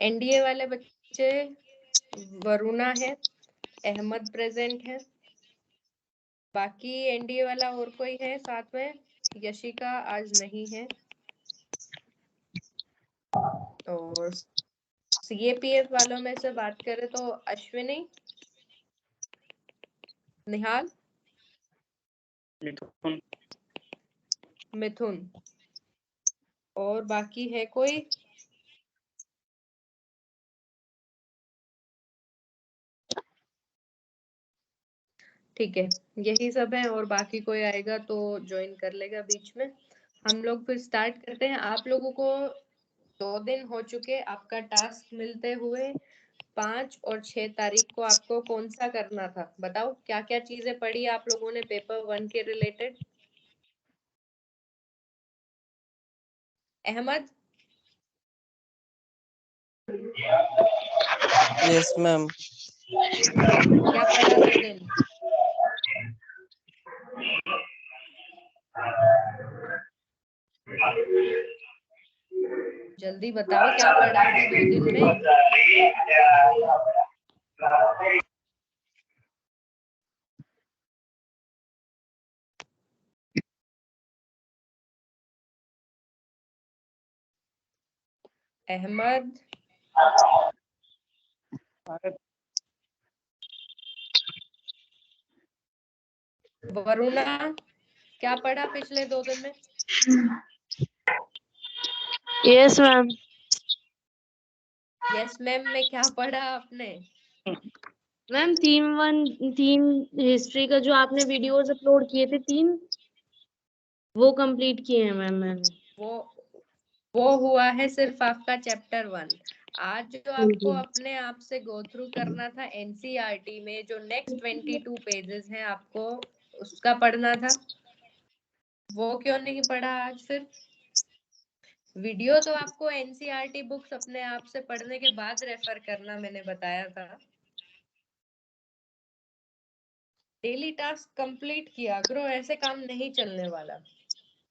NDA वाले बच्चे वरुणा है, अहमद प्रेजेंट है। बाकी एनडीए वाला और कोई है साथ में? यशिका आज नहीं है। और सीएपीएफ वालों में से बात करें तो अश्विनी, निहाल, मिथुन और बाकी है कोई? ठीक है, यही सब है और बाकी कोई आएगा तो ज्वाइन कर लेगा बीच में। हम लोग फिर स्टार्ट करते हैं। आप लोगों को 2 दिन हो चुके आपका टास्क मिलते हुए। 5 और 6 तारीख को आपको कौन सा करना था? बताओ क्या क्या चीजें पढ़ी आप लोगों ने पेपर 1 के रिलेटेड? अहमद? Yes ma'am. क्या पढ़ा 2 दिन? जल्दी बताओ क्या पढ़ा अभी 2 दिन में? अहमद? वरुणा क्या पढ़ा पिछले 2 दिन में? Yes ma'am. यस मैम में क्या पढ़ा आपने? मैम थीम हिस्ट्री का जो आपने वीडियोस अपलोड किए थे 3, वो कंप्लीट किए हैं मैम मैंने। वो हुआ है सिर्फ आपका चैप्टर 1। आज जो आपको अपने आप से गो थ्रू करना था एनसीईआरटी में जो नेक्स्ट 22 पेजेस हैं आपको उसका पढ़ना था। वो क्यों नहीं पढ़ा आज? फिर वीडियो तो आपको एनसीईआरटी बुक्स अपने आप से पढ़ने के बाद रेफर करना मैंने बताया था। डेली टास्क कंप्लीट किया करो, ऐसे काम नहीं चलने वाला।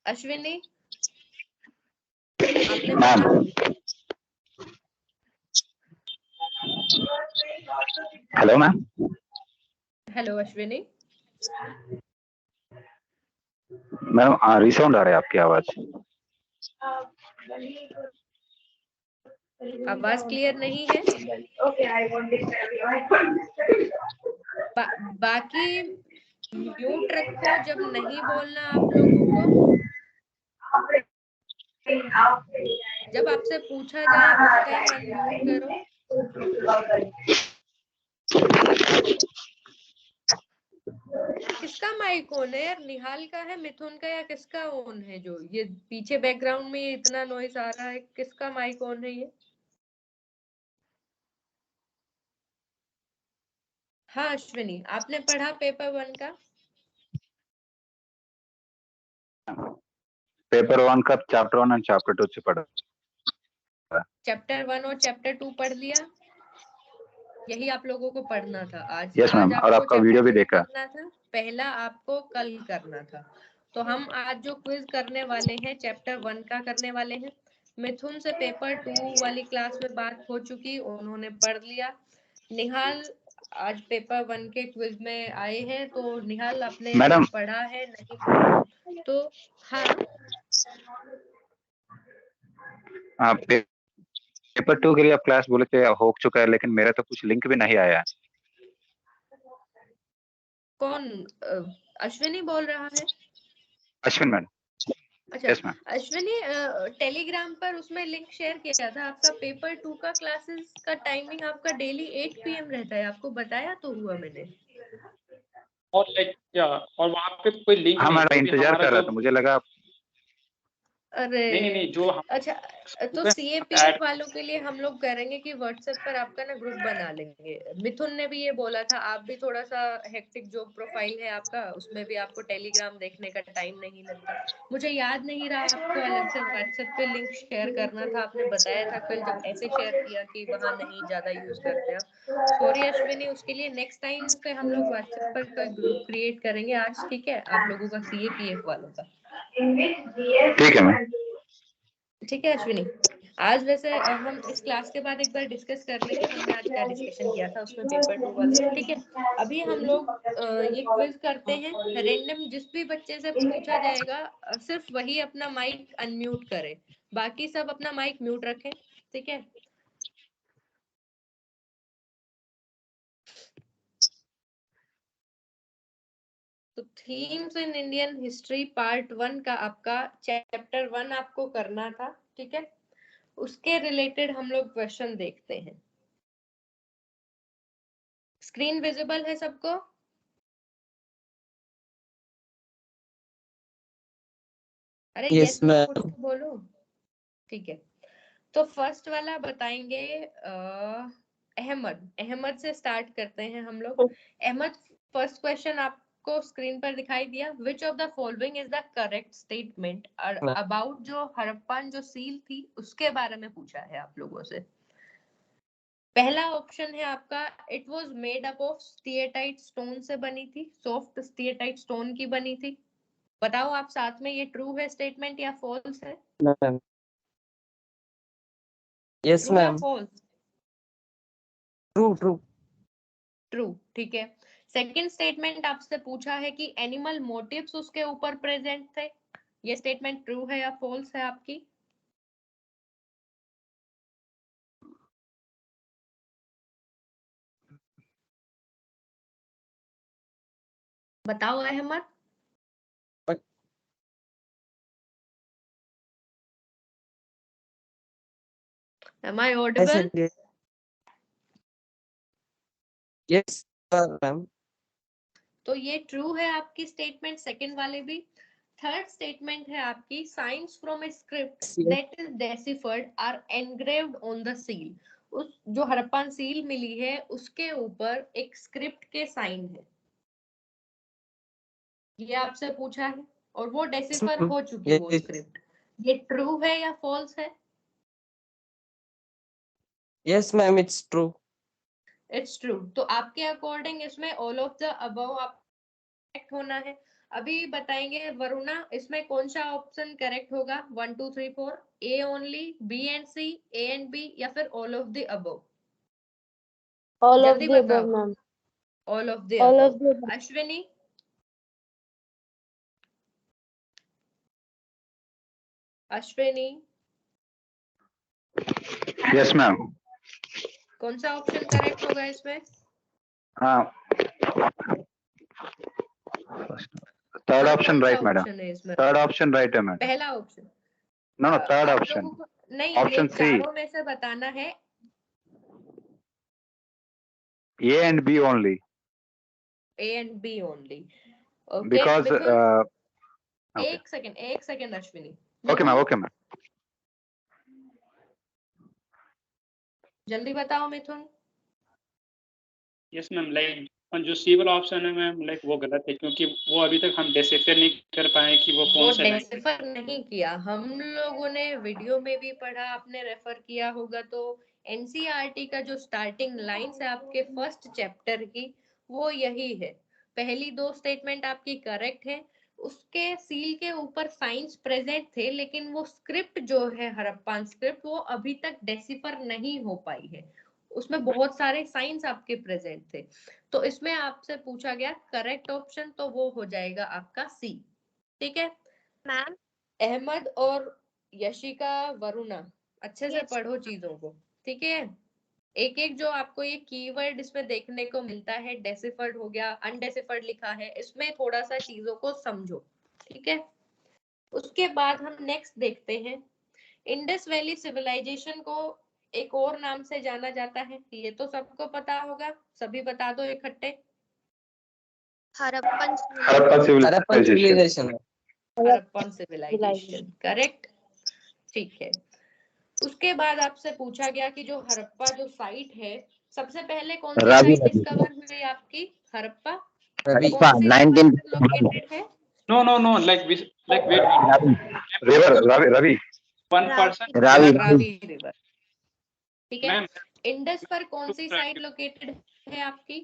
अश्विनी आपने पढ़ा? Hello ma'am. Hello Ashwini. Ma'am resound आ रहा है आपकी आवाज। आवाज क्लियर नहीं है? बाकी म्यूट रखो जब नहीं बोलना आप लोगों को। जब आपसे पूछा जाए उस टाइम अनम्यूट करो। किसका माइक ऑन है यार? निहाल का है, मिथुन का, या किसका ऑन है? जो ये पीछे बैकग्राउंड में इतना नॉइस आ रहा है, किसका माइक ऑन है ये? हाँ अश्विनी, आपने पढ़ा पेपर 1 का? पेपर 1 का चैप्टर 1 और चैप्टर 2 से पढ़ा। चैप्टर 1 और चैप्टर 2 पढ़ लिया? यही आप लोगों को पढ़ना था आज। यस मैम, और आपका वीडियो भी देखा। करना था पहला, आपको कल करना था। तो हम आज जो क्विज करने वाले हैं चैप्टर 1 का करने वाले हैं। मिथुन से पेपर 2 वाली क्लास में बात हो चुकी, उन्होंने पढ़ लिया। निहाल आज पेपर 1 के क्विज में आए हैं, तो निहाल आपने मैडम पढ़ा है नहीं पढ़ा? तो हाँ, पेपर 2 के लिए आप क्लास बोले थे हो चुका है, लेकिन मेरा तो कुछ लिंक भी नहीं आया है। कौन? अश्विनी बोल रहा है? अश्विन मैडम। अच्छा यस मैम। अश्विनी, टेलीग्राम पर उसमें लिंक शेयर किया था आपका पेपर 2 का। क्लासेस का टाइमिंग आपका डेली 8 PM रहता है, आपको बताया तो हुआ मैंने। और और वहाँ पे कोई लिंक हाँ नहीं, मैडम, इंतजार कर रहा था, मुझे लगा। अरे नहीं जो अच्छा, तो सीएपीएफ वालों के लिए हम लोग करेंगे कि व्हाट्सएप पर आपका ना ग्रुप बना लेंगे। मिथुन ने भी ये बोला था, आप भी थोड़ा सा हेक्टिक जो प्रोफाइल है आपका उसमें भी आपको टेलीग्राम देखने का टाइम नहीं लगता। मुझे याद नहीं रहा आपको अलग से व्हाट्सएप पे लिंक शेयर करना था। आपने बताया था कल जब ऐसे शेयर किया कि वहां नहीं ज्यादा यूज करते आप। सॉरी अश्विनी, उसके लिए नेक्स्ट टाइम पे हम लोग व्हाट्सएप पर कोई ग्रुप क्रिएट करेंगे आज, ठीक है? आप लोगों का सीएपीएफ वालों का। ठीक है मैम। ठीक है अश्विनी। आज वैसे हम इस क्लास के बाद एक बार डिस्कस कर लेंगे हमने आज क्या डिस्कशन किया था उसमें पेपर 2 वाले, ठीक है। अभी हम लोग ये क्विज करते हैं, रैंडम जिस भी बच्चे से पूछा जाएगा सिर्फ वही अपना माइक अनम्यूट करे, बाकी सब अपना माइक म्यूट रखें, ठीक है। तो themes in Indian history part 1 का आपका चैप्टर 1 आपको करना था, ठीक है। उसके रिलेटेड हम लोग क्वेश्चन देखते हैं। स्क्रीन विजिबल है सबको? अरे यस यस नो मैम। कुछ तो बोलो, ठीक है। तो फर्स्ट वाला बताएंगे अहमद से स्टार्ट करते हैं हम लोग। अहमद, फर्स्ट क्वेश्चन आपको स्क्रीन पर दिखाई दिया। Which of the following is the correct statement about जो हड़प्पन जो सील थी उसके बारे में पूछा है आप लोगों से। पहला ऑप्शन है आपका, it was made up of steatite stone से बनी थी, सॉफ्ट स्टीएटाइट स्टोन की बनी थी। बताओ आप साथ में, ये ट्रू है स्टेटमेंट या फॉल्स है? मैम यस ट्रू या ma'am. False? True true. True, ठीक है। सेकंड स्टेटमेंट आपसे पूछा है कि एनिमल मोटिव्स उसके ऊपर प्रेजेंट थे, ये स्टेटमेंट ट्रू है या फॉल्स है आपकी? बताओ Ahmad. Am I audible? Yes ma'am. तो ये ट्रू है आपकी स्टेटमेंट, सेकंड वाले भी। थर्ड स्टेटमेंट है आपकी, signs from a script that is deciphered are engraved on the seal. उस जो हड़प्पन सील मिली है उसके ऊपर एक स्क्रिप्ट के साइन है, ये आपसे पूछा है, और वो डेसिफर हो चुकी वो स्क्रिप्ट। ये ट्रू है या फॉल्स है? Yes ma'am it's true. It's true. तो आपके अकॉर्डिंग इसमें all of the above correct होना है। अभी बताएंगे वरुणा, इसमें कौन सा ऑप्शन करेक्ट होगा? 1 2 3 4, A only, B and C, A and B, या फिर all of the above? All of जल्दी द बताओ। Above ma'am. All of the all of above. The above. Ashwini? Ashwini yes ma'am. कौन सा ऑप्शन करेक्ट होगा इसमें? हाँ, थर्ड ऑप्शन कौन सा राइट मैडम। ऑप्शन है इसमें? थर्ड ऑप्शन राइट है मैडम। पहला ऑप्शन? नो नो, थर्ड आप ऑप्शन। लोगों को नहीं, ऑप्शन ये सी, चारों में से बताना है। A and B only. A and B only, okay. Because एक second Ashwini. Okay ma'am, okay ma'am. जल्दी बताओ मिथुन। यस मैम, लाइक जो सी वाला ऑप्शन है मैम, लाइक वो गलत है, क्योंकि वो अभी तक हम डिसाइड नहीं कर पाए कि वो कौन सा लैंग्वेज। डेसिफर नहीं किया हम लोगों ने, वीडियो में भी पढ़ा, आपने रेफर किया होगा तो एनसीईआरटी का जो स्टार्टिंग लाइंस है आपके फर्स्ट चैप्टर की, वो यही है। पहली दो स्टेटमेंट आपकी करेक्ट है, उसके सील के ऊपर साइंस प्रेजेंट थे, लेकिन वो स्क्रिप्ट जो है हड़प्पन स्क्रिप्ट, वो अभी तक डेसिफर नहीं हो पाई है, उसमें बहुत सारे साइंस आपके प्रेजेंट थे। तो इसमें आपसे पूछा गया करेक्ट ऑप्शन, तो वो हो जाएगा आपका सी, ठीक है मैम। अहमद और यशिका, वरुणा, अच्छे से पढ़ो चीजों को, ठीक है। एक एक जो आपको ये कीवर्ड इसमें देखने को मिलता है, डेसिफर्ड हो गया, अनडेसिफर्ड लिखा है, इसमें थोड़ा सा चीजों को समझो, ठीक है। उसके बाद हम नेक्स्ट देखते हैं, इंडस वैली सिविलाइजेशन को एक और नाम से जाना जाता है, ये तो सबको पता होगा, सभी बता दो इकट्ठे। Harappan Harappan civilization. Harappan civilization, correct, ठीक है। उसके बाद आपसे पूछा गया कि जो हड़प्पा जो साइट है, सबसे पहले कौन सी साइट डिस्कवर हुई आपकी? हड़प्पा कौन सी रिवर पर लोकेटेड है? No, like wait, river Ravi. One person. Ravi river, ठीक है। मैम, इंडस पर कौन सी साइट लोकेटेड है आपकी?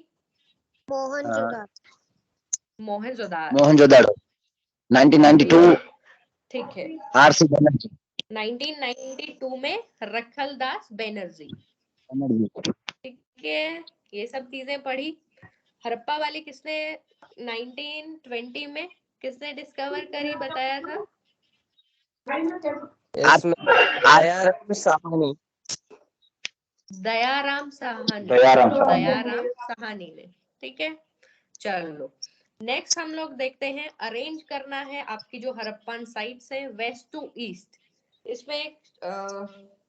मोहनजोदड़ो। मोहनजोदाड़ो, 1992 ठीक है। आरसी बनर्जी। 1992 में रखलदास बनर्जी। ठीक है, ये सब चीजें पढ़ी। हड़प्पा वाली किसने 1920 में किसने डिस्कवर करी, बताया था? Yes, ma'am. दयाराम साहनी। दयाराम साहनी। दयाराम साहनी। दयाराम साहनी ने। ठीक है, चलो नेक्स्ट हम लोग देखते हैं। अरेंज करना है आपकी जो हड़प्पन साइट्स है वेस्ट टू ईस्ट। इसमें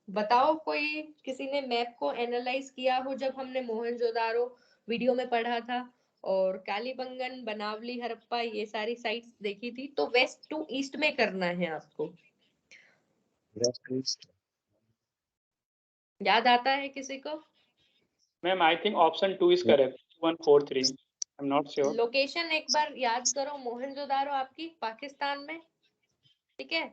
बताओ कोई किसी ने मैप को एनालाइज किया हो जब हमने मोहनजोदारो वीडियो में पढ़ा था और कालीबंगन, बनावली, हड़प्पा ये सारी साइट्स देखी थी, तो वेस्ट टू ईस्ट में करना है आपको। याद आता है किसी को? Ma'am I think option 2 is correct, 143, I am not sure. Location एक बार याद करो, मोहनजोदारो आपकी पाकिस्तान में, ठीक है,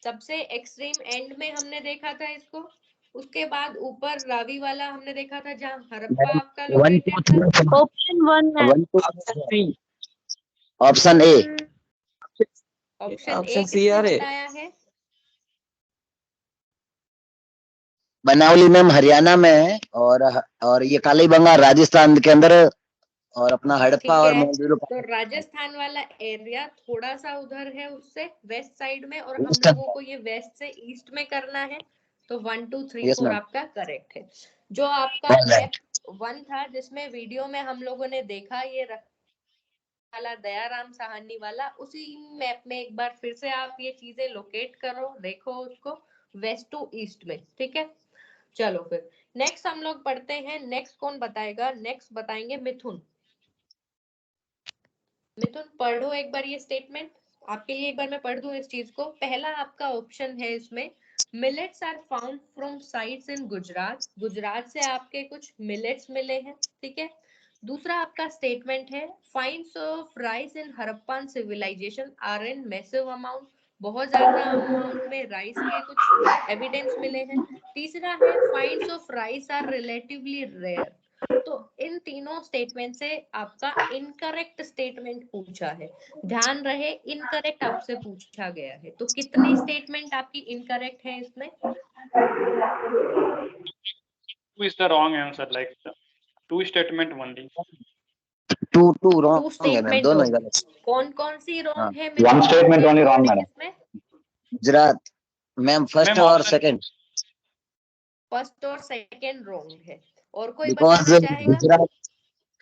सबसे एक्सट्रीम एंड में हमने देखा था इसको। उसके बाद ऊपर रावी वाला हमने देखा था जहाँ हड़प्पा आपका लोकेटेड था। ऑप्शन 1 है। Option A. Option A option C किसने आ रहे। बताया है? बनावली मैम हरियाणा में है और ये कालीबंगा राजस्थान के अंदर और अपना ठीक हड़प्पा और है, मोहनजोदड़ो तो राजस्थान वाला एरिया थोड़ा सा उधर है उससे वेस्ट साइड में, और हम West लोगों को ये वेस्ट से ईस्ट में करना है। तो 1 2 3 Yes, 4 ma'am. आपका करेक्ट है। जो आपका All right. मैप 1 था जिसमें वीडियो में हम लोगों ने देखा ये वाला दयाराम साहनी वाला, उसी मैप में एक बार फिर से आप ये चीजें लोकेट करो, देखो उसको वेस्ट टू ईस्ट में। ठीक है, चलो फिर नेक्स्ट हम लोग पढ़ते हैं। नेक्स्ट कौन बताएगा? नेक्स्ट बताएंगे मिथुन। मिथुन पढ़ो एक बार ये स्टेटमेंट, आपके लिए एक बार मैं पढ़ दूं इस चीज को। पहला आपका ऑप्शन है इसमें, millets are found from sites in Gujarat. Gujarat से आपके कुछ मिलेट्स मिले हैं, ठीक है। दूसरा आपका स्टेटमेंट है, finds of rice in Harappan civilization are in massive amount. बहुत ज्यादा अमाउंट में राइस के कुछ एविडेंस मिले हैं। तीसरा है, finds of rice are relatively rare. तो इन तीनों स्टेटमेंट से आपका इनकरेक्ट स्टेटमेंट पूछा है। ध्यान रहे, इनकरेक्ट आपसे पूछा गया है। तो कितनी स्टेटमेंट आपकी इनकरेक्ट है इसमें? 2 is the wrong answer, like 2 statement only. Two two wrong है मैम, स्टेटमेंट दोनों ही ओनली। गलत। कौन कौन सी हाँ। रॉन्ग है? One statement only wrong, madam. इसमें गुजरात मैम फर्स्ट Ma'am, और option- सेकंड, फर्स्ट और सेकंड रॉन्ग है। और कोई बिकॉज बताना चाहेगा? Gujarat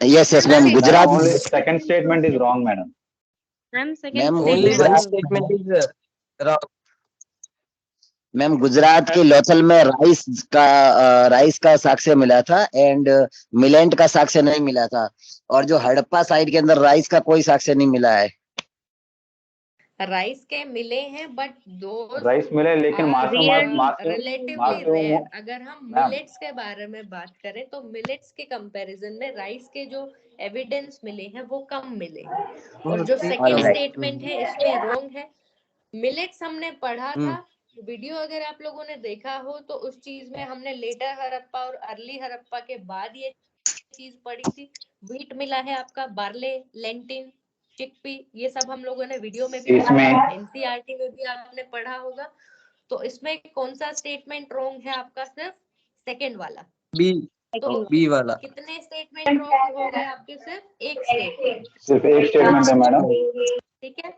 yes ma'am Madam, Gujarat only second statement is wrong, madam. Ma'am second ma'am Only one Gujarat statement is wrong. Ma'am Gujarat के लोथल में राइस का साक्ष्य मिला था एंड मिलेंट का साक्ष्य नहीं मिला था, और जो हड़प्पा साइड के अंदर राइस का कोई साक्ष्य नहीं मिला है। राइस के मिले हैं बट दो राइस मिले लेकिन रिलेटिवली रेयर। अगर हम मैम। मिलेट्स के बारे में बात करें तो मिलेट्स के कंपैरिजन में राइस के जो एविडेंस मिले हैं वो कम मिले हैं। और जो सेकंड Alright. स्टेटमेंट है इसमें रॉन्ग है। मिलेट्स हमने पढ़ा हम्म। था, वीडियो अगर आप लोगों ने देखा हो तो उस चीज में हमने लेटर हड़प्पा और अर्ली हड़प्पा के बाद ये चीज पढ़ी थी। व्हीट मिला है आपका, बार्ले, लेंटिन, चिकपी, ये सब हम लोगों ने वीडियो में भी पढ़ा इसमें- है, एनसीईआरटी में भी आपने पढ़ा होगा। तो इसमें कौन सा स्टेटमेंट रॉन्ग है आपका? सिर्फ सेकंड वाला। बी तो बी वाला। कितने स्टेटमेंट रॉन्ग हो गए आपके? सिर्फ एक स्टेटमेंट। सिर्फ एक स्टेटमेंट है मैडम। ठीक है,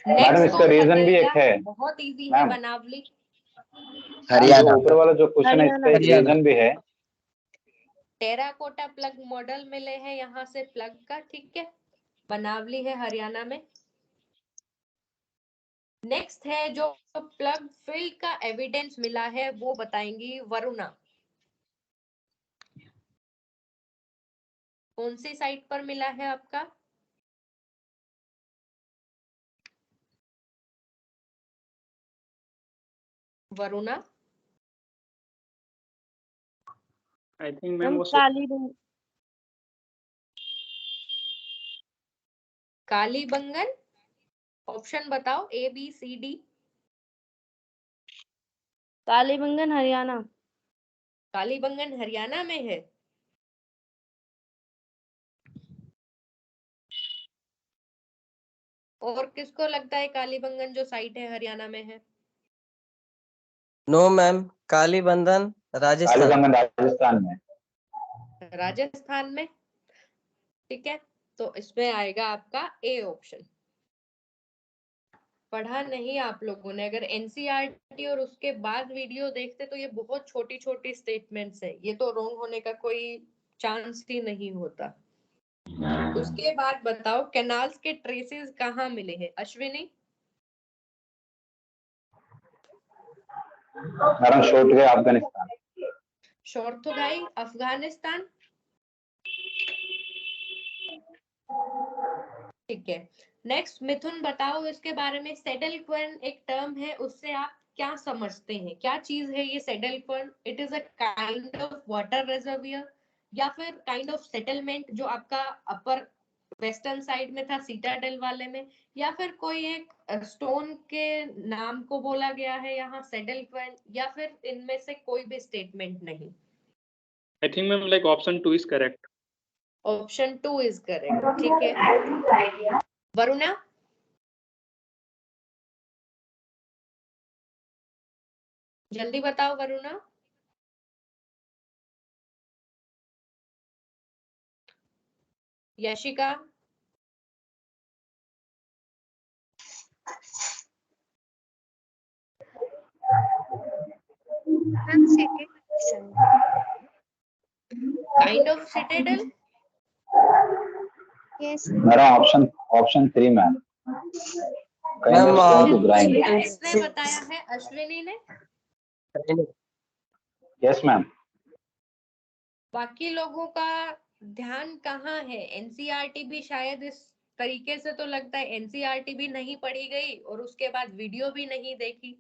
मैडम नेक्स्ट इसका कौन रीजन भी एक बताएगा? है। बहुत इजी है। मैम। बनावली, हरियाणा ऊपर वाला जो क्वेश्चन है इसका एक हरियाणा। रीजन भी है। टेराकोटा प्लग मॉडल मिले हैं यहाँ से प्लग का, ठीक है। बनावली है हरियाणा में। नेक्स्ट है जो प्लग फील्ड का एविडेंस मिला है वो बताएंगी वरुणा। कौन सी साइट पर मिला है आपका? Varuna, I think ma'am ma'am वो कालीबंगन। ऑप्शन बताओ, A B C D. Kalibangan Haryana. Kalibangan Haryana में है। और किसको लगता है कालीबंगन जो साइट है हरियाणा में है? No ma'am, Kalibangan Rajasthan. कालीबंधन राजस्थान में। राजस्थान में, ठीक है, तो इसमें आएगा आपका ए ऑप्शन। पढ़ा नहीं आप लोगों ने, अगर एनसीईआरटी और उसके बाद वीडियो देखते तो ये बहुत छोटी छोटी स्टेटमेंट्स है, ये तो रॉन्ग होने का कोई चांस ही नहीं होता। उसके बाद बताओ कैनाल्स के ट्रेसेस कहाँ मिले हैं अश्विनी? मैडम शोटगढ़ अफगानिस्तान। शोरथुगाई अफगानिस्तान, ठीक है। नेक्स्ट मिथुन बताओ इसके बारे में, सेडल क्वन एक टर्म है, उससे आप क्या समझते हैं, क्या चीज है ये saddle quern? It is a kind of water reservoir या फिर काइंड ऑफ सेटलमेंट जो आपका अपर वेस्टर्न साइड में था सीटाडेल वाले में, या फिर कोई एक स्टोन के नाम को बोला गया है यहाँ सेडल क्वन, या फिर इनमें से कोई भी स्टेटमेंट नहीं? I think ma'am like option 2 is correct. Option 2 is correct, ठीक है। वरुणा? जल्दी बताओ Varuna. Yashika? Kind of Citadel? मेरा ऑप्शन 3 मैम। किसने बताया है? अश्विनी ने? Yes ma'am. बाकी लोगों का ध्यान कहाँ है? एनसीईआरटी भी शायद इस तरीके से तो लगता है एनसीईआरटी भी नहीं पढ़ी गई और उसके बाद वीडियो भी नहीं देखी।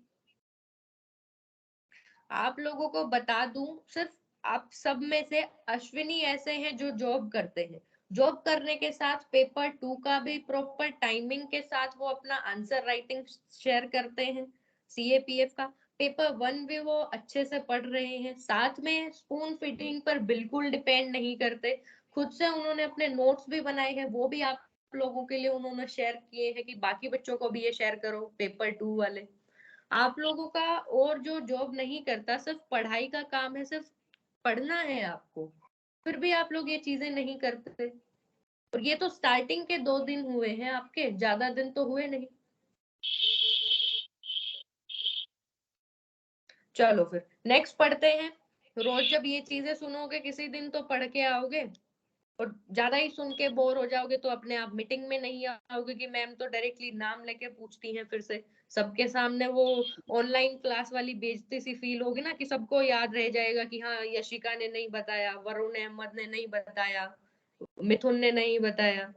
आप लोगों को बता दूं, सिर्फ आप सब में से अश्विनी ऐसे हैं जो जॉब करते हैं, जॉब करने के साथ पेपर 2 का भी प्रॉपर टाइमिंग के साथ वो अपना आंसर राइटिंग शेयर करते हैं, सीएपीएफ का पेपर 1 भी वो अच्छे से पढ़ रहे हैं, साथ में स्पून फीडिंग पर बिल्कुल डिपेंड नहीं करते, खुद से उन्होंने अपने नोट्स भी बनाए हैं, वो भी आप लोगों के लिए उन्होंने शेयर किए हैं कि बाकी बच्चों को भी ये शेयर करो पेपर 2 वाले। आप लोगों का और जो जॉब नहीं करता, सिर्फ पढ़ाई का काम है, सिर्फ पढ़ना है आपको, फिर भी आप लोग ये चीजें नहीं करते। और ये तो स्टार्टिंग के 2 दिन हुए हैं आपके, ज्यादा दिन तो हुए नहीं। चलो फिर नेक्स्ट पढ़ते हैं। रोज जब ये चीजें सुनोगे किसी दिन तो पढ़ के आओगे, और ज्यादा ही सुन के बोर हो जाओगे तो अपने आप मीटिंग में नहीं आओगे कि मैम तो डायरेक्टली नाम लेके पूछती हैं, फिर से सबके सामने वो ऑनलाइन क्लास वाली बेइज्जती सी फील होगी ना, कि सबको याद रह जाएगा कि हाँ यशिका ने नहीं बताया, वरुण अहमद ने नहीं बताया, मिथुन ने नहीं बताया।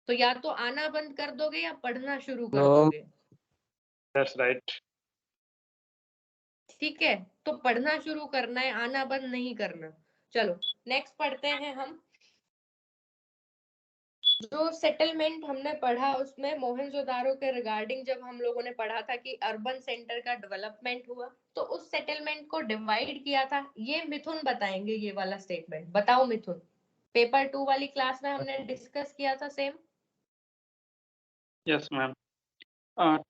तो या तो आना बंद कर दोगे या पढ़ना शुरू कर दोगे। That's right. ठीक है, तो पढ़ना शुरू करना है, आना बंद नहीं करना। चलो नेक्स्ट पढ़ते हैं हम। जो सेटलमेंट हमने पढ़ा उसमें मोहनजोदारो के रिगार्डिंग जब हम लोगों ने पढ़ा था कि अर्बन सेंटर का डेवलपमेंट हुआ, तो उस सेटलमेंट को डिवाइड किया था। ये मिथुन बताएंगे, ये वाला स्टेटमेंट बताओ मिथुन। पेपर 2 वाली क्लास में हमने डिस्कस किया था same. Yes ma'am.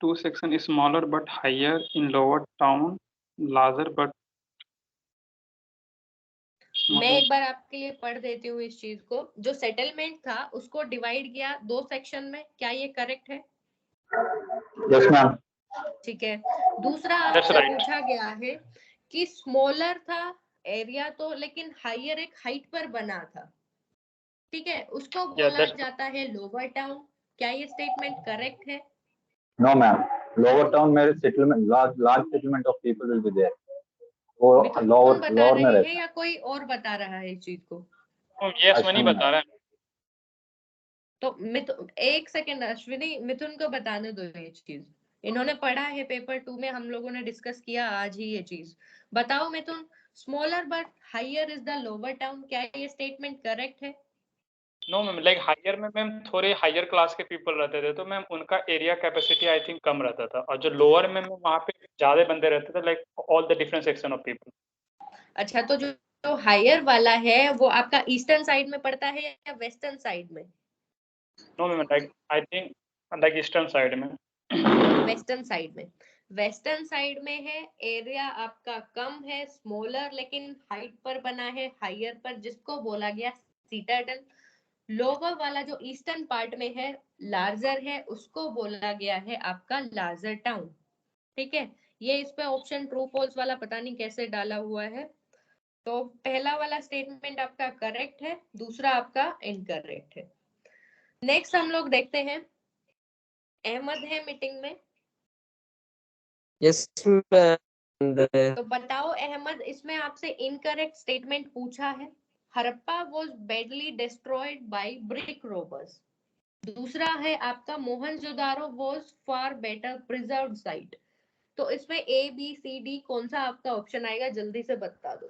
2 section is smaller but higher in lower town, larger but मैं एक बार आपके लिए पढ़ देती हूँ इस चीज को। जो सेटलमेंट था उसको डिवाइड किया 2 सेक्शन में, क्या ये करेक्ट है? Yes ma'am. ठीक है। दूसरा आपसे पूछा गया है कि स्मॉलर था एरिया तो, लेकिन हायर एक हाइट पर बना था, ठीक है, उसको बोला जाता है लोअर टाउन। क्या ये स्टेटमेंट करेक्ट है? नो मैम, लोअर टाउन में settlement, large settlement of people will be there. वो लोअर बता में रहे रहता हैं या कोई और बता रहा है इस चीज को? यस मनी बता रहा है। तो एक सेकेंड अश्विनी, मिथुन को बताने दो ये चीज, इन्होंने पढ़ा है पेपर 2 में, हम लोगों ने डिस्कस किया आज ही ये चीज। बताओ Mithun, smaller but higher is the lower town, क्या ये स्टेटमेंट करेक्ट है? नो मैम, लाइक हायर में मैम थोड़े हायर क्लास के पीपल रहते थे, तो मैम उनका एरिया कैपेसिटी आई थिंक कम रहता था, और जो लोअर में वहाँ पे ज्यादा बंदे रहते थे, like all the different section of people. अच्छा, तो जो हायर वाला है वो आपका ईस्टर्न साइड में पड़ता है या वेस्टर्न साइड में? No ma'am, like I think like eastern side में। वेस्टर्न साइड में। वेस्टर्न साइड में है, एरिया आपका कम है, स्मॉलर, लेकिन हाइट पर बना है हायर पर, जिसको बोला गया सिटाडेल। लोअर वाला जो ईस्टर्न पार्ट में है, लार्जर है, उसको बोला गया है आपका लार्जर टाउन। ठीक है, ये इस पे ऑप्शन ट्रू फॉल्स वाला पता नहीं कैसे डाला हुआ है। तो पहला वाला स्टेटमेंट आपका करेक्ट है, दूसरा आपका इनकरेक्ट है। नेक्स्ट हम लोग देखते हैं, अहमद है मीटिंग में, Yes, ma'am. तो बताओ अहमद, इसमें आपसे इनकरेक्ट स्टेटमेंट पूछा है। Harappa was badly destroyed by brick robbers. दूसरा है आपका Mohenjodaro was far better preserved site. तो इसमें ए बी सी डी कौन सा आपका ऑप्शन आएगा, जल्दी से बता दो।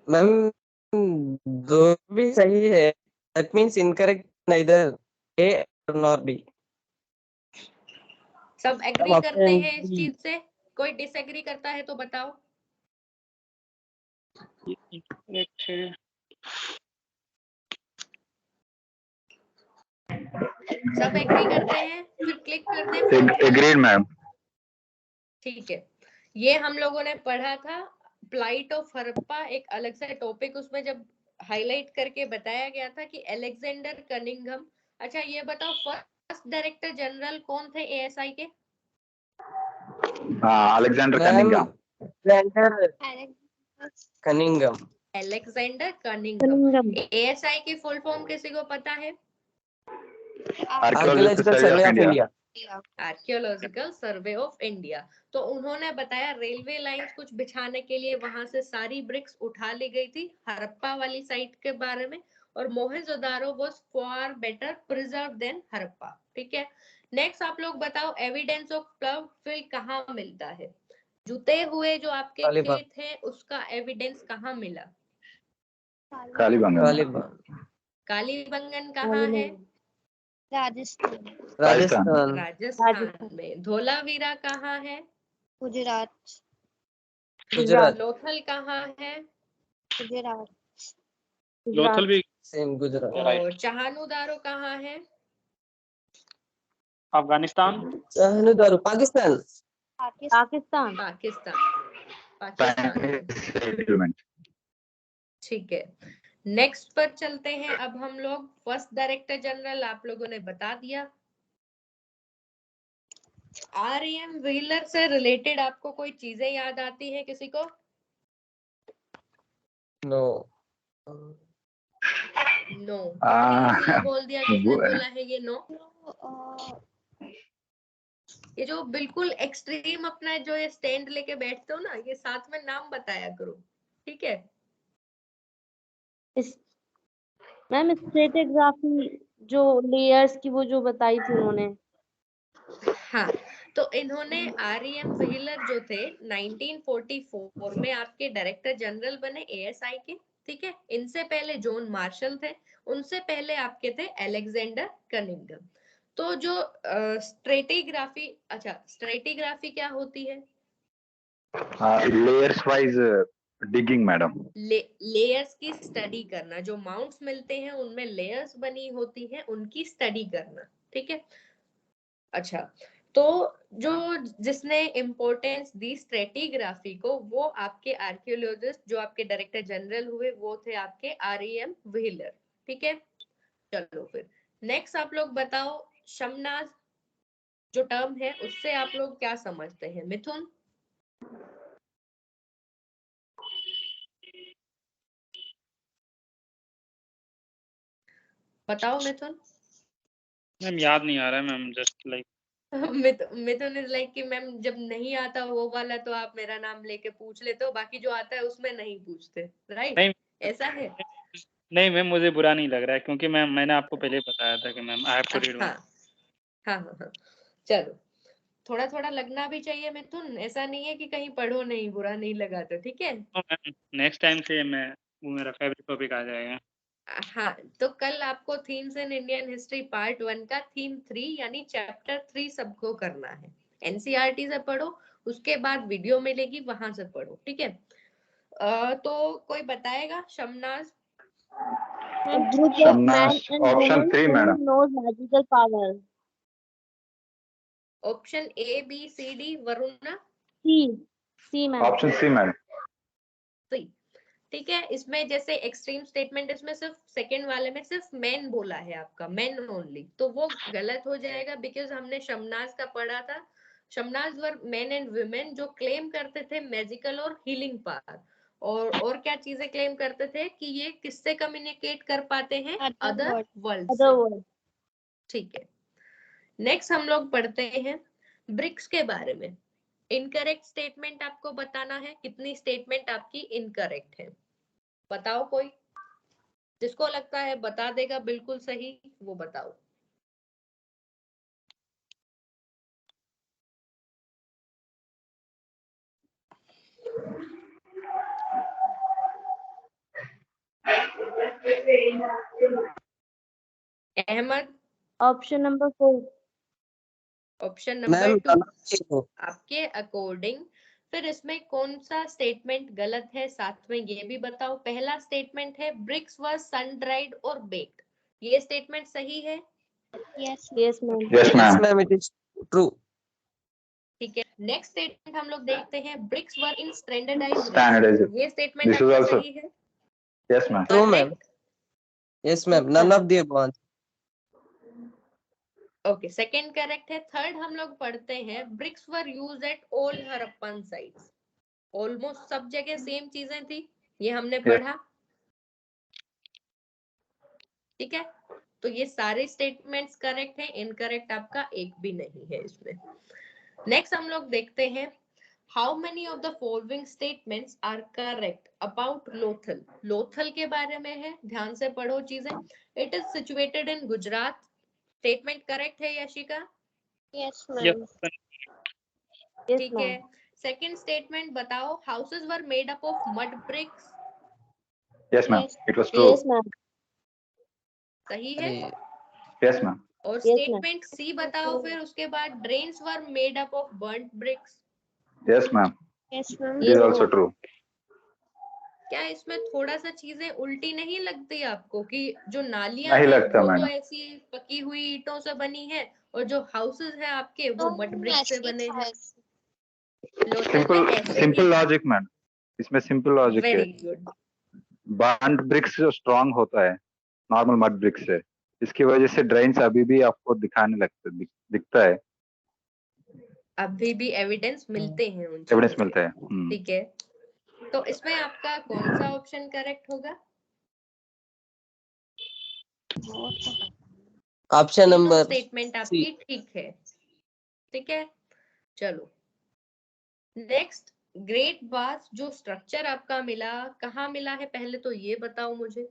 मैम दो भी सही है। That means incorrect neither A nor B. सब एग्री अब करते option हैं इस B. चीज से? कोई डिसएग्री करता है तो बताओ। Incorrect है। सब एग्री करते हैं, फिर क्लिक कर दें फॉर्म। Agreed ma'am. ठीक है, ये हम लोगों ने पढ़ा था, प्लाइट ऑफ हड़प्पा एक अलग से टॉपिक, उसमें जब हाईलाइट करके बताया गया था कि अलेक्जेंडर कनिंघम। अच्छा ये बताओ, फर्स्ट डायरेक्टर जनरल कौन थे एएसआई के? Alexander ma'am Cunningham. Cunningham. Alexander Cunningham. Cunningham. ASI की फुल फॉर्म किसी को पता है? Archaeological Survey of India. Archaeological survey of India. तो उन्होंने बताया रेलवे लाइंस कुछ बिछाने के लिए वहां से सारी ब्रिक्स उठा ली गई थी, हड़प्पा वाली साइट के बारे में। और Mohenjodaro was far better preserve than Harappa. ठीक है, नेक्स्ट आप लोग बताओ, एविडेंस ऑफ प्लव फिल कहाँ मिलता है? जुते हुए जो आपके कालीबाग। खेत है, उसका एविडेंस कहाँ मिला? कालीबंगन। कालीबंगन। कालीबंगन कहाँ है? राजस्थान। राजस्थान। राजस्थान में। धोलावीरा कहाँ है? गुजरात। गुजरात। लोथल कहाँ है? गुजरात। लोथल भी सेम गुजरात। और चहानुदारो कहाँ है? अफगानिस्तान। चहनुदारो पाकिस्तान। पाकिस्तान। पाकिस्तान में। ठीक है, नेक्स्ट पर चलते हैं अब हम लोग। फर्स्ट डायरेक्टर जनरल आप लोगों ने बता दिया। आरएम व्हीलर से रिलेटेड आपको कोई चीजें याद आती है किसी को? नो। नो, किसने बोल दिया, किसने बोला है ये नो? ये जो बिल्कुल एक्सट्रीम अपना जो ये स्टैंड लेके बैठते हो ना, ये साथ में नाम बताया करो, ठीक है? मैम स्ट्रेटिग्राफी जो लेयर्स की वो जो बताई थी उन्होंने। हाँ, तो इन्होंने आरएम व्हीलर जो थे 1944 में आपके डायरेक्टर जनरल बने एएसआई के। ठीक है, इनसे पहले जॉन मार्शल थे, उनसे पहले आपके थे अलेक्जेंडर कनिंघम। तो जो स्ट्रेटिग्राफी, अच्छा स्ट्रेटिग्राफी क्या होती है? Layers wise digging madam. Layers की स्टडी करना, जो माउंट्स मिलते हैं उनमें लेयर्स बनी होती हैं, उनकी स्टडी करना। ठीक है, अच्छा तो जो जिसने इम्पोर्टेंस दी स्ट्रेटिग्राफी को, वो आपके आर्कियोलॉजिस्ट जो आपके डायरेक्टर जनरल हुए, वो थे आपके आरएम व्हीलर। ठीक है, चलो फिर नेक्स्ट आप लोग बताओ, शमनाज जो टर्म है उससे आप लोग क्या समझते हैं? मिथुन बताओ। मिथुन मैम याद नहीं आ रहा है ma'am, just like Mithun is like कि मैम जब नहीं आता वो वाला तो आप मेरा नाम लेके पूछ लेते हो, बाकी जो आता है उसमें नहीं पूछते, राइट? नहीं ऐसा है? नहीं मैम, मुझे बुरा नहीं लग रहा है क्योंकि मैंने आपको पहले बताया था कि ma'am I have to read. हाँ हाँ हाँ हाँ, चलो थोड़ा थोड़ा लगना भी चाहिए मिथुन, ऐसा नहीं है कि कहीं पढ़ो नहीं, बुरा नहीं लगा तो, ठीक है? नेक्स्ट टाइम से मैं वो मेरा फेवरेट टॉपिक आ जाएगा। हाँ, तो कल आपको themes in Indian history part 1 का थीम 3 यानी चैप्टर 3 सबको करना है। एनसीईआरटी से पढ़ो, उसके बाद वीडियो मिलेगी वहां से पढ़ो, ठीक है? तो कोई बताएगा? Shamans? Group of man and option 3 women madam. knows magical powers. Option A B C D, Varuna? C ma'am. Option C madam. C, ठीक है। इसमें जैसे एक्सट्रीम स्टेटमेंट, इसमें सिर्फ सेकंड वाले में सिर्फ मैन बोला है आपका, मैन ओनली, तो वो गलत हो जाएगा, बिकॉज हमने शमनाज का पढ़ा था। शमनाज वर मेन एंड वुमेन जो क्लेम करते थे मैजिकल और हीलिंग पावर, और क्या चीजें क्लेम करते थे कि ये किससे कम्युनिकेट कर पाते हैं, अदर वर्ल्ड से। ठीक है, नेक्स्ट हम लोग पढ़ते हैं ब्रिक्स के बारे में। इनकरेक्ट स्टेटमेंट आपको बताना है, कितनी स्टेटमेंट आपकी इनकरेक्ट है, बताओ। कोई जिसको लगता है बता देगा बिल्कुल सही, वो बताओ। Ahmad? Option number 4। Option number ma'am 2 आपके अकॉर्डिंग। फिर इसमें कौन सा स्टेटमेंट गलत है, साथ में ये भी बताओ। पहला स्टेटमेंट है ब्रिक्स वर सन ड्राइड और बेक्ड, ये स्टेटमेंट सही है? Yes ma'am. Yes yes ma'am. ma'am, it is true. ठीक है, नेक्स्ट स्टेटमेंट हम लोग देखते हैं bricks were in standardized Standardized. Ratio, ये स्टेटमेंट This is आपका also सही है? yes ma'am. True ma'am. Correct? Yes ma'am, none of the above. Okay, second correct है। थर्ड हम लोग पढ़ते हैं bricks were used at all Harappan sites, almost सब जगह सेम चीजें थी, ये हमने पढ़ा। ठीक है, तो ये सारे स्टेटमेंट्स करेक्ट हैं, इनकरेक्ट आपका एक भी नहीं है इसमें। नेक्स्ट हम लोग देखते हैं how many of the following statements are correct about Lothal. Lothal के बारे में है, ध्यान से पढ़ो चीजें। It is situated in Gujarat, statement correct है यशिका? Yes Yes. ठीक है। सेकंड स्टेटमेंट बताओ, houses were made up of mud bricks, yes ma'am, it was true. Ma'am. सही है? Yes ma'am. और Yes, ma'am. स्टेटमेंट सी बताओ फिर उसके बाद, drains were made up of burnt bricks. Yes ma'am, yes ma'am. It is also true. क्या इसमें थोड़ा सा चीजें उल्टी नहीं लगती आपको कि जो नालियां नहीं हैं लगता वो तो मैडम। ऐसी पकी हुई ईंटों से बनी है, और जो हाउसेस हैं आपके वो मड ब्रिक से बने हैं। लोथल में ऐसे सिंपल ही। लॉजिक मैम, इसमें सिंपल लॉजिक है। Very good. बर्न्ट ब्रिक्स जो स्ट्रांग होता है नॉर्मल मड ब्रिक से, इसकी वजह से ड्रेन्स अभी भी आपको दिखाने लगते दिखता है, अभी भी एविडेंस मिलते हैं उन एविडेंस चीजों मिलता के। है। ठीक है, तो इसमें आपका कौन सा ऑप्शन करेक्ट होगा? Option तीनों number स्टेटमेंट C. आपकी ठीक है। ठीक है, चलो नेक्स्ट। ग्रेट बाथ जो स्ट्रक्चर आपका मिला, कहाँ मिला है पहले तो ये बताओ मुझे।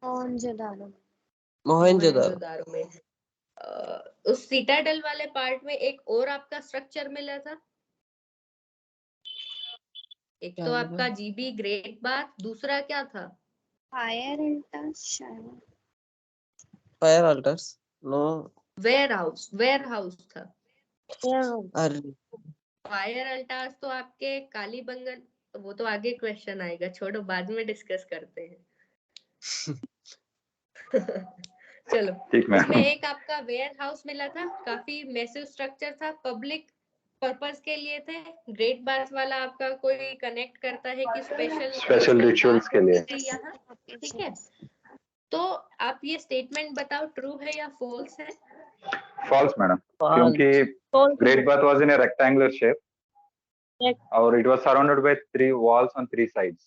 Mohenjo-daro. मोहनजोदारो में। उस सीटाडेल वाले पार्ट में एक और आपका स्ट्रक्चर मिला था, एक तो आपका जीबी ग्रेट बाथ, दूसरा क्या था? Fire altars. No. Warehouse था। अरे फायर अल्टार्स तो आपके कालीबंगन, वो तो आगे क्वेश्चन आएगा, छोड़ो बाद में डिस्कस करते हैं। चलो, ठीक इसमें मैम। एक आपका वेयर हाउस मिला था, काफी मैसिव स्ट्रक्चर था, पब्लिक पर्पस के लिए थे। ग्रेट बाथ वाला आपका कोई कनेक्ट करता है कि स्पेशल रिचुअल्स के लिए। यहाँ। ठीक है, तो आप ये स्टेटमेंट बताओ, ट्रू है या फॉल्स है? फॉल्स मैडम, क्योंकि great bath was in a rectangular shape और it was surrounded by 3 walls on 3 sides.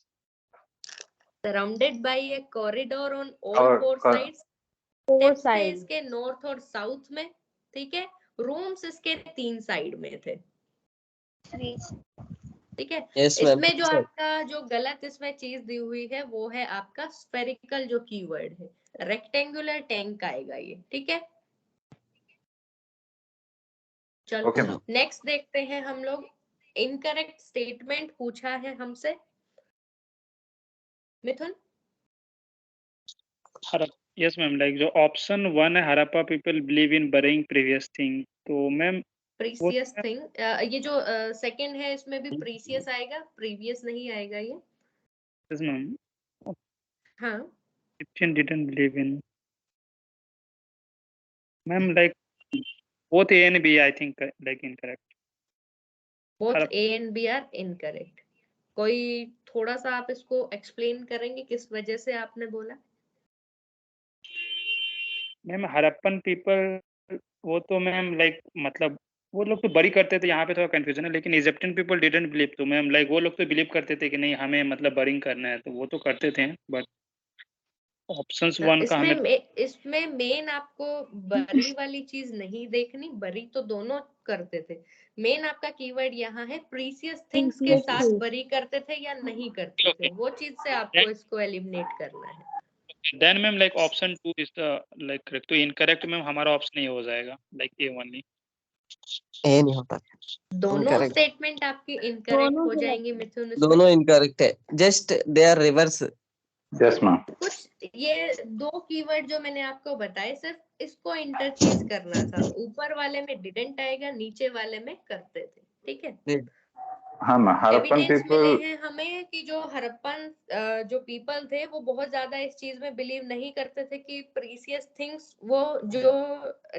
Surrounded by a corridor on all 4 sides. इसके नॉर्थ और साउथ में। ठीक है, रूम्स इसके 3 साइड में थे। ठीक है, yes ma'am. इसमें जो आपका जो गलत इसमें चीज दी हुई है वो है आपका स्फेरिकल जो कीवर्ड है, रेक्टेंगुलर टैंक आएगा ये। ठीक है, चलो Okay, ma'am. नेक्स्ट देखते हैं हम लोग। इनकरेक्ट स्टेटमेंट पूछा है हमसे मिथुन। यस मैम, लाइक जो ऑप्शन 1 है, Harappa people believe in burying previous thing, तो मैम प्रीसियस थिंग, ये जो सेकंड है इसमें भी प्रीसियस आएगा, प्रीवियस नहीं आएगा ये। यस मैम, हाँ, Egyptian didn't believe in, ma'am like both A and B I think like incorrect. Both A and B are incorrect. कोई थोड़ा सा आप इसको एक्सप्लेन करेंगे किस वजह से आपने बोला? मैम हड़प्पन पीपल वो तो मैम लाइक मतलब वो लोग तो बरी करते थे, यहाँ पे थोड़ा कंफ्यूजन है, लेकिन इजिप्टियन पीपल डिडंट बिलीव, तो मैम लाइक वो लोग तो बिलीव करते थे कि नहीं हमें मतलब बरिंग करना है, तो वो तो करते थे, बट ऑप्शंस वन का हमें इसमें मेन आपको बरी वाली चीज नहीं देखनी, बरी तो दोनों करते थे। मेन आपका कीवर्ड यहाँ है प्रीसियस थिंग्स के साथ बरी करते थे या नहीं करते थे, वो चीज से आपको इसको एलिमिनेट करना है। Then ma'am like option 2 is the like correct, तो इनकरेक्ट मैम हमारा ऑप्शन ही हो जाएगा लाइक ए ओनली। ए नहीं होता, दोनों Incorrect. स्टेटमेंट आपकी इनकरेक्ट हो जाएंगी मिथुन। इसमें दोनों इनकरेक्ट है, just they are reverse. Yes ma'am. कुछ ये दो कीवर्ड जो मैंने आपको बताए सिर्फ इसको इंटरचेंज करना था, ऊपर वाले में डिडंट आएगा, नीचे वाले में करते थे, ठीक है। हाँ मैम, हड़प्पन एविडेंस मिले पीपल हैं हमें कि जो हड़प्पन जो पीपल थे वो बहुत ज्यादा इस चीज में बिलीव नहीं करते थे कि प्रीसियस थिंग्स वो जो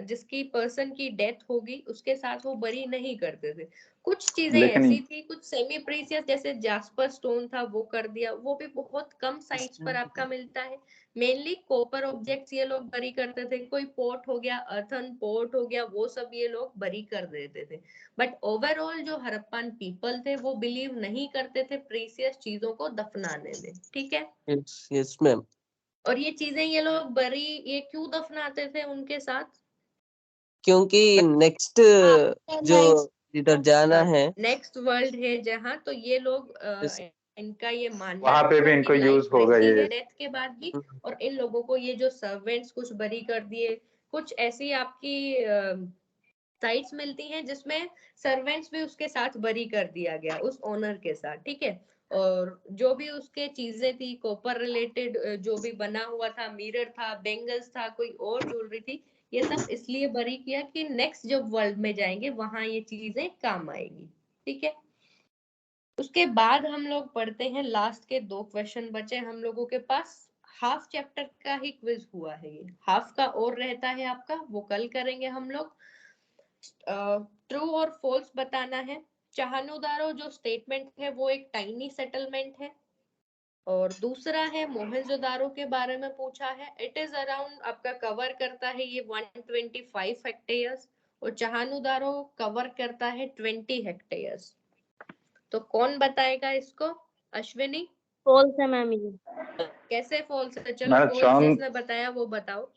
जिसकी पर्सन की डेथ होगी उसके साथ वो बरी नहीं करते थे। कुछ चीजें लेकिन ऐसी थी, कुछ सेमी प्रीसियस जैसे जास्पर स्टोन था वो कर दिया, वो भी बहुत कम साइट्स पर आपका मिलता है। मेनली कॉपर ऑब्जेक्ट्स ये लोग बरी करते थे, कोई पोर्ट हो गया, अर्थन पोर्ट हो गया, वो सब ये लोग बरी कर देते थे। बट ओवरऑल जो हड़प्पन पीपल थे वो बिलीव नहीं करते थे प्रीसियस चीजों को दफनाने में, ठीक है। Yes ma'am. और ये चीजें ये लोग बरी ये क्यों दफनाते थे उनके साथ? क्योंकि नेक्स्ट जो इधर जाना है, नेक्स्ट वर्ल्ड है जहाँ, तो ये लोग Yes. इनका ये मानना वहां पे था भी कि इनको लाइफ यूज होगा रहती ये। है डेथ के बाद भी, और इन लोगों को ये जो सर्वेंट्स कुछ बरी कर दिए, कुछ ऐसी आपकी साइट्स मिलती हैं जिसमें सर्वेंट्स भी उसके साथ बरी कर दिया गया उस ओनर के साथ, ठीक है। और जो भी उसके चीजें थी कॉपर रिलेटेड, जो भी बना हुआ था, मिरर था, बेंगल्स था, कोई और ज्वेलरी थी, ये सब इसलिए बरी किया कि नेक्स्ट जब वर्ल्ड में जाएंगे वहां ये चीजें काम आएगी, ठीक है। उसके बाद हम लोग पढ़ते हैं लास्ट के 2 क्वेश्चन बचे हम लोगों के पास। हाफ चैप्टर का ही क्विज हुआ है ये, हाफ का और रहता है आपका, वो कल करेंगे हम लोग। ट्रू और फॉल्स बताना है। चाहनुदारो जो स्टेटमेंट है वो एक टाइनी सेटलमेंट है, और दूसरा है मोहनजोदारो के बारे में पूछा है। इट इज अराउंड आपका कवर करता है ये 125 हेक्टेयर्स, और चाहनुदारो कवर करता है 20 हेक्टेयर्स। तो कौन बताएगा इसको? अश्विनी? फॉल्स है मैम ये। कैसे फॉल्स है? चलो मैं फॉल्स जिसने बताया वो बताओ।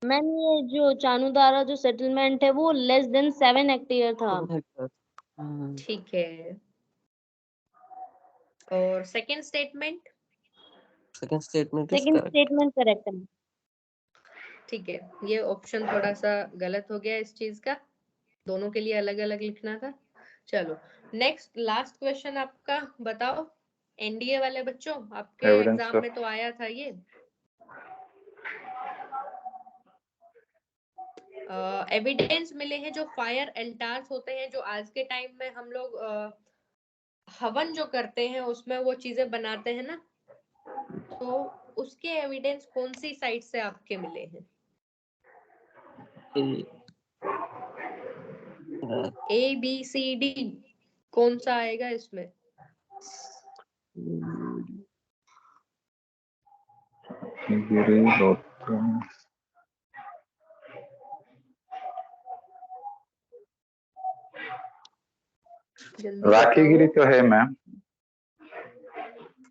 मैम ये जो चानुदारा जो सेटलमेंट है वो लेस देन 7 हेक्टेयर था। ठीक है। और second statement? Second statement is second correct. Statement correct है। ठीक है, ये ऑप्शन थोड़ा सा गलत हो गया इस चीज का, दोनों के लिए अलग अलग लिखना था। चलो नेक्स्ट लास्ट क्वेश्चन आपका बताओ। एनडीए वाले बच्चों, आपके एविडेंस एग्जाम में तो आया था ये। एविडेंस मिले हैं जो फायर एल्टार्स होते हैं, जो आज के टाइम में हम लोग हवन जो करते हैं उसमें वो चीजें बनाते हैं ना, तो उसके एविडेंस कौन सी साइट से आपके मिले हैं? ए बी सी डी, कौन सा आएगा इसमें? जल्दी राखीगिरी बताओ। तो है मैम।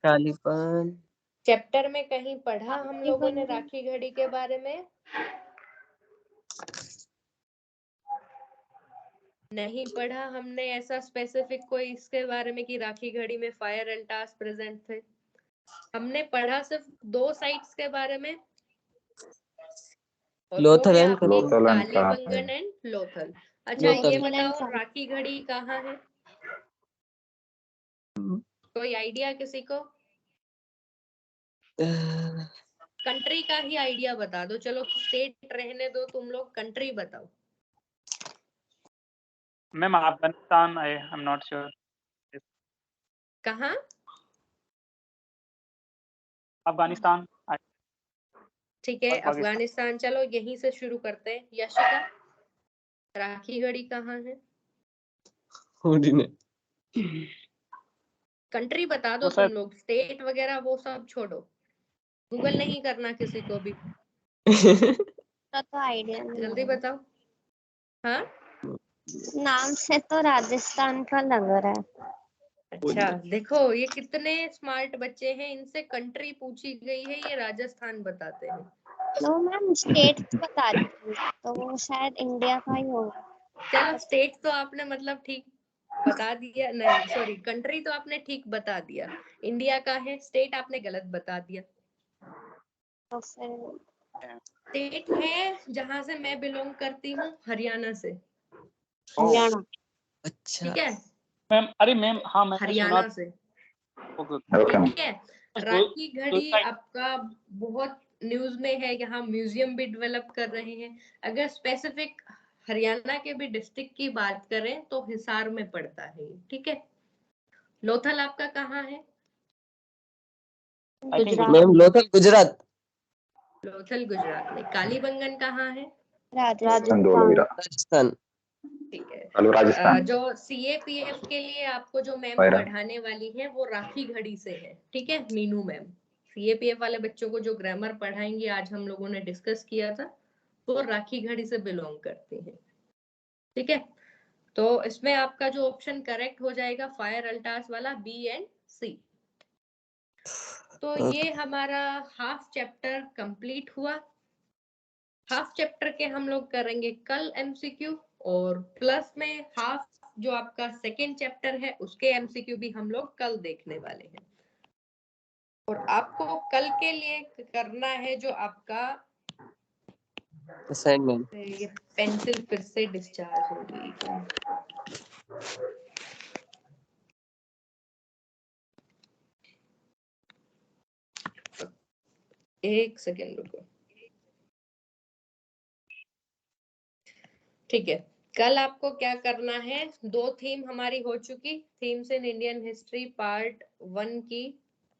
कालीपन चैप्टर में कहीं पढ़ा हम लोगों ने राखी घड़ी के बारे में? नहीं पढ़ा हमने ऐसा स्पेसिफिक कोई इसके बारे में कि राखी घड़ी में फायर एल्टार्स प्रेजेंट थे। हमने पढ़ा सिर्फ 2 साइट्स के बारे में, और वो लोथल है एंड आपकी लोथल एंड कालीबंगन एंड लोथल। अच्छा लोथल। ये बताओ राखी घड़ी कहाँ है? कोई आइडिया किसी को? कंट्री का ही आइडिया बता दो, चलो स्टेट रहने दो, तुम लोग कंट्री बताओ। Ma'am Afghanistan, I am not sure. कहाँ? अफगानिस्तान। ठीक है, अफगानिस्तान। चलो यहीं से शुरू करते हैं। यशिका? राखी गढ़ी कहाँ है? उड़ीने। कंट्री बता दो वो तुम शायद लोग, स्टेट वगैरह वो सब छोड़ो, गूगल नहीं करना किसी को भी, तो आइडिया नहीं जल्दी है। बताओ। हाँ नाम से तो राजस्थान का लग रहा है। अच्छा, देखो ये कितने स्मार्ट बच्चे हैं, इनसे कंट्री पूछी गई है, ये राजस्थान बताते हैं। नो मैम, स्टेट बता दीजिए, तो वो शायद इंडिया का ही होगा। चलो स्टेट तो आपने मतलब ठीक बता दिया, नहीं सॉरी कंट्री तो आपने ठीक बता दिया, इंडिया का है, स्टेट आपने गलत बता दिया। तो फिर स्टेट है जहां से मैं बिलोंग करती हूँ, हरियाणा से। हरियाणा। अच्छा। ठीक है, मैम, अरे मैम, हाँ मैंने सुना। हरियाणा से। Okay, okay ma'am. ठीक है, दो राखी दो घड़ी साइड। आपका बहुत न्यूज में है, यहाँ म्यूजियम भी डेवलप कर रहे हैं। अगर स्पेसिफिक हरियाणा के भी डिस्ट्रिक्ट की बात करें तो हिसार में पड़ता है ये, ठीक है। लोथल आपका कहाँ है? I think Gujarat. Ma'am Lothal Gujarat. Lothal Gujarat में। कालीबंगन कहाँ है? राजस्थान। धोलावीरा। राजस्थान। ठीक है। हेलो राजस्थान। जो CAPF के लिए आपको जो मैम पायरा। पढ़ाने वाली है वो राखी घड़ी से है, ठीक है, मीनू मैम। CAPF वाले बच्चों को जो ग्रामर पढ़ाएंगे, आज हम लोगों ने डिस्कस किया था, वो राखी घड़ी से बिलोंग करती है, ठीक है। तो इसमें आपका जो ऑप्शन करेक्ट हो जाएगा फायर अल्टास वाला, B एंड C। तो ये हमारा हाफ चैप्टर कंप्लीट हुआ। हाफ चैप्टर के हम लोग करेंगे कल MCQ, और प्लस में हाफ जो आपका सेकेंड चैप्टर है उसके MCQ भी हम लोग कल देखने वाले हैं। और आपको कल के लिए करना है जो आपका, असाइनमेंट। ये पेंसिल फिर से डिस्चार्ज हो गई क्या? एक सेकेंड रुको। ठीक है, कल आपको क्या करना है, 2 थीम हमारी हो चुकी, themes in Indian history part 1 की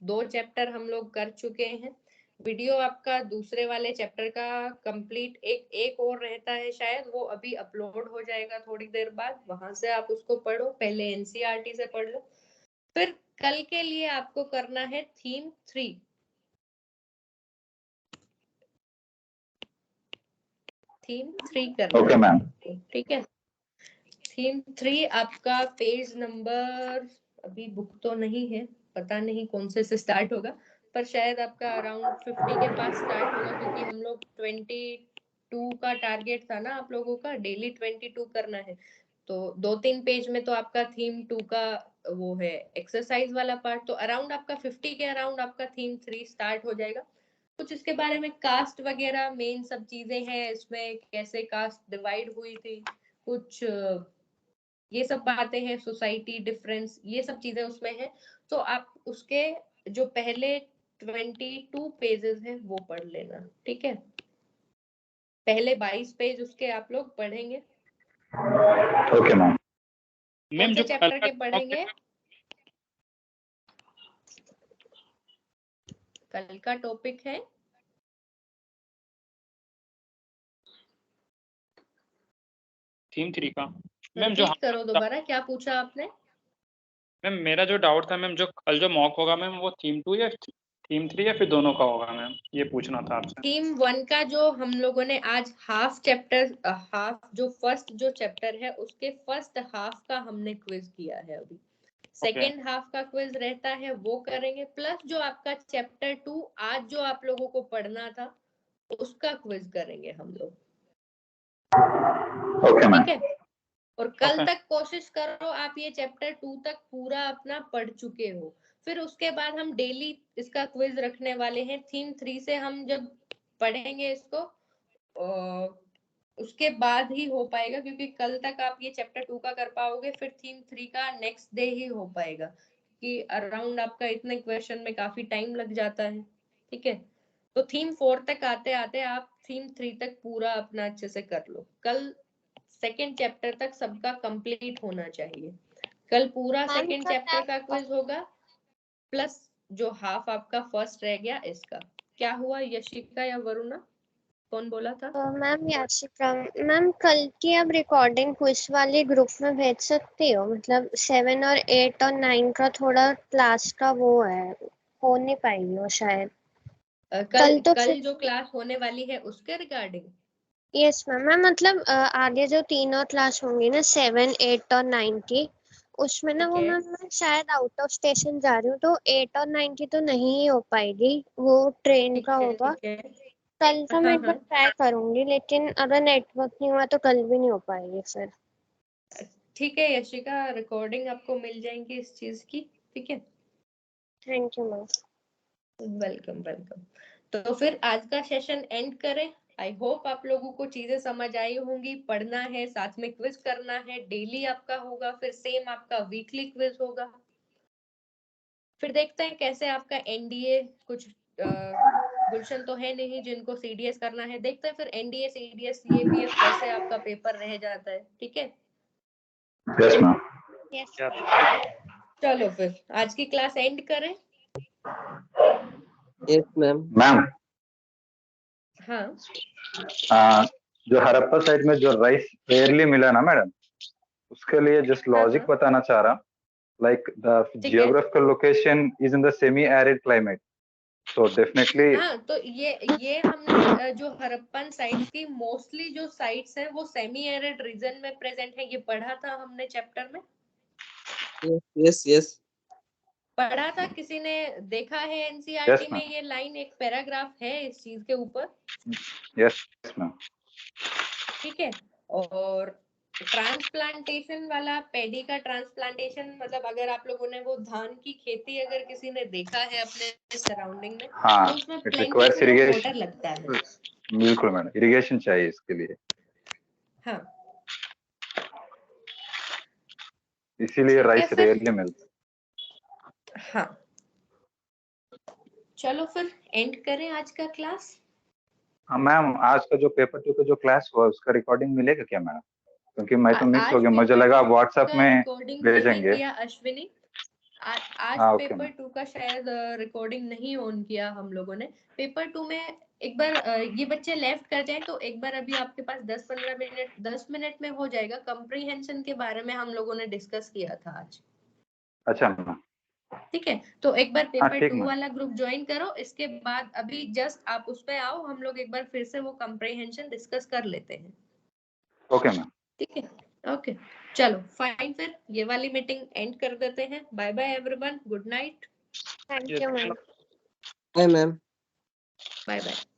2 चैप्टर हम लोग कर चुके हैं। वीडियो आपका दूसरे वाले चैप्टर का कंप्लीट एक और रहता है शायद, वो अभी अपलोड हो जाएगा थोड़ी देर बाद, वहां से आप उसको पढ़ो, पहले NCERT से पढ़ लो। फिर कल के लिए आपको करना है थीम 3। थीम 3 करना ओके है मैम। आपको, ठीक है। थीम 3 आपका पेज नंबर, अभी बुक तो नहीं है, पता नहीं कौन से स्टार्ट होगा, पर शायद आपका अराउंड 50 के पास स्टार्ट होगा, क्योंकि हम लोग 22 का टारगेट था ना आप लोगों का, डेली 22 करना है। तो 2-3 पेज में तो आपका थीम 2 का वो है एक्सरसाइज वाला पार्ट, तो अराउंड आपका 50 के अराउंड आपका थीम 3 स्टार्ट हो जाएगा। कुछ इसके बारे में कास्ट वगैरह मेन सब चीजें हैं इसमें, कैसे कास्ट डिवाइड हुई थी, कुछ ये सब बातें हैं, सोसाइटी डिफरेंस, ये सब चीजें उसमें है। तो आप उसके जो पहले 22 पेजेस हैं वो पढ़ लेना, ठीक है। पहले 22 पेज उसके आप लोग पढ़ेंगे। Okay ma'am. कौन मैम से जो कल चैप्टर का के पढ़ेंगे? कल का टॉपिक है थीम 3 का। मैम जो रिपीट करो दोबारा, क्या पूछा आपने? मैम मेरा जो डाउट था मैम, जो कल जो मॉक होगा मैम, वो थीम 2 या थीम 3 या फिर दोनों का होगा मैम, ये पूछना था आपसे। थीम 1 का जो हम लोगों ने आज हाफ चैप्टर, हाफ जो फर्स्ट जो चैप्टर है उसके फर्स्ट हाफ का हमने क्विज किया है अभी। सेकेंड हाफ का क्विज रहता है वो करेंगे, प्लस जो आपका चैप्टर 2 आज जो आप लोगों को पढ़ना था उसका क्विज करेंगे हम लोग, ओके मैम। ठीक है। और कल Okay. तक कोशिश करो आप ये चैप्टर 2 तक पूरा अपना पढ़ चुके हो। फिर उसके बाद हम डेली इसका क्विज रखने वाले हैं। थीम 3 से हम जब पढ़ेंगे इसको उसके बाद ही हो पाएगा, क्योंकि कल तक आप ये चैप्टर 2 का कर पाओगे, फिर थीम 3 का नेक्स्ट डे ही हो पाएगा, कि अराउंड आपका इतने क्वेश्चन में काफी टाइम लग जाता है, ठीक है। तो थीम 4 तक आते आते आप थीम 3 तक पूरा अपना अच्छे से कर लो। कल सेकेंड चैप्टर तक सबका कंप्लीट होना चाहिए। कल पूरा मैम सेकेंड कल चैप्टर का आप क्विज होगा, प्लस जो हाफ आपका फर्स्ट रह गया इसका। क्या हुआ यशिका या वरुणा? कौन बोला था? मैम याशिका मैम, कल की अब रिकॉर्डिंग क्विज वाले ग्रुप में भेज सकती हो? मतलब 7 और 8 और 9 का थोड़ा क्लास का वो है, हो नहीं पाएगी वो शायद। कल तो कल जो क्लास होने वाली है उसके रिगार्डिंग? Yes ma'am. मैं मतलब आगे जो 3 और क्लास होंगी ना, 7, 8 और 9 की, उसमें ना वो मैम मैं शायद आउट ऑफ स्टेशन जा रही हूँ, तो 8 और 9 की तो नहीं हो पाएगी, वो ट्रेन का होगा। ठीक है। कल का मैं हाँ एक बार हाँ ट्राई करूंगी, लेकिन अगर नेटवर्क नहीं हुआ तो कल भी नहीं हो पाएगी फिर। ठीक है यशिका, रिकॉर्डिंग आपको मिल जाएंगी इस चीज की, ठीक है। Thank you ma'am. Welcome welcome. तो फिर आज का सेशन एंड करें। आई होप आप लोगों को चीजें समझ आई होंगी। पढ़ना है, साथ में क्विज करना है, डेली आपका होगा, फिर सेम आपका वीकली क्विज होगा। फिर देखते हैं कैसे आपका एनडीए, कुछ गुलशन तो है नहीं जिनको सीडीएस करना है, देखते हैं फिर एनडीए सीडीएस सीएपीएफ कैसे आपका पेपर रह जाता है, ठीक है। Yes ma'am. यस चलो फिर आज की क्लास एंड करें। Yes ma'am. मैम हाँ जो हड़प्पा साइड में जो राइस रेयरली मिला ना मैडम, उसके लिए जस्ट लॉजिक हाँ बताना चाह रहा। like the ठीक है। geographical location is in the semi arid climate, so definitely हाँ तो ये हमने जो हड़प्पन साइट्स की मोस्टली जो साइट्स हैं वो सेमी एरिड रीजन में प्रेजेंट है, ये पढ़ा था हमने चैप्टर में। Yes yes. पढ़ा था, किसी ने देखा है yes एनसीईआरटी में ma'am, ये लाइन, एक पैराग्राफ है इस चीज के ऊपर, yes ma'am, ठीक है। और ट्रांसप्लांटेशन वाला, पेडी का ट्रांसप्लांटेशन, मतलब अगर आप लोगों ने वो धान की खेती अगर किसी ने देखा है अपने सराउंडिंग में, हाँ तो उसमें it plenty requires ground irrigation, water लगता है। बिल्कुल मैडम इरिगेशन चाहिए इसके लिए, हाँ इसीलिए ठीक है राइस फिर। रेयरली मिलता हाँ चलो फिर एंड करें आज का क्लास। है। हाँ मैम, आज का जो पेपर 2 का जो क्लास हुआ उसका रिकॉर्डिंग मिलेगा क्या मैडम? क्योंकि मैं तो मिस आज हो गया, मुझे पेपर लगा 2 व्हाट्सएप का में रिकॉर्डिंग नहीं भेजेंगे। किया अश्विनी। आज हाँ ओके पेपर मैम। 2 का शायद रिकॉर्डिंग नहीं ऑन किया हम लोगों ने। पेपर 2 में एक बार ये बच्चे लेफ्ट कर जाए तो एक बार अभी आपके पास 10-15 मिनट, 10 मिनट में हो जाएगा। कंप्रीहेंशन के बारे में हम लोगों ने डिस्कस किया था आज, अच्छा मैम। ठीक है। तो एक बार हाँ पेपर ठीक 2 मैम। वाला ग्रुप ज्वाइन करो, इसके बाद अभी जस्ट आप उस पे आओ, हम लोग एक बार फिर से वो कंप्रीहेंशन डिस्कस कर लेते हैं, ओके मैम। ठीक है। ओके चलो फाइन, फिर ये वाली मीटिंग एंड कर देते हैं। Bye bye everyone, good night. Thank you ma'am. Bye ma'am. Bye bye.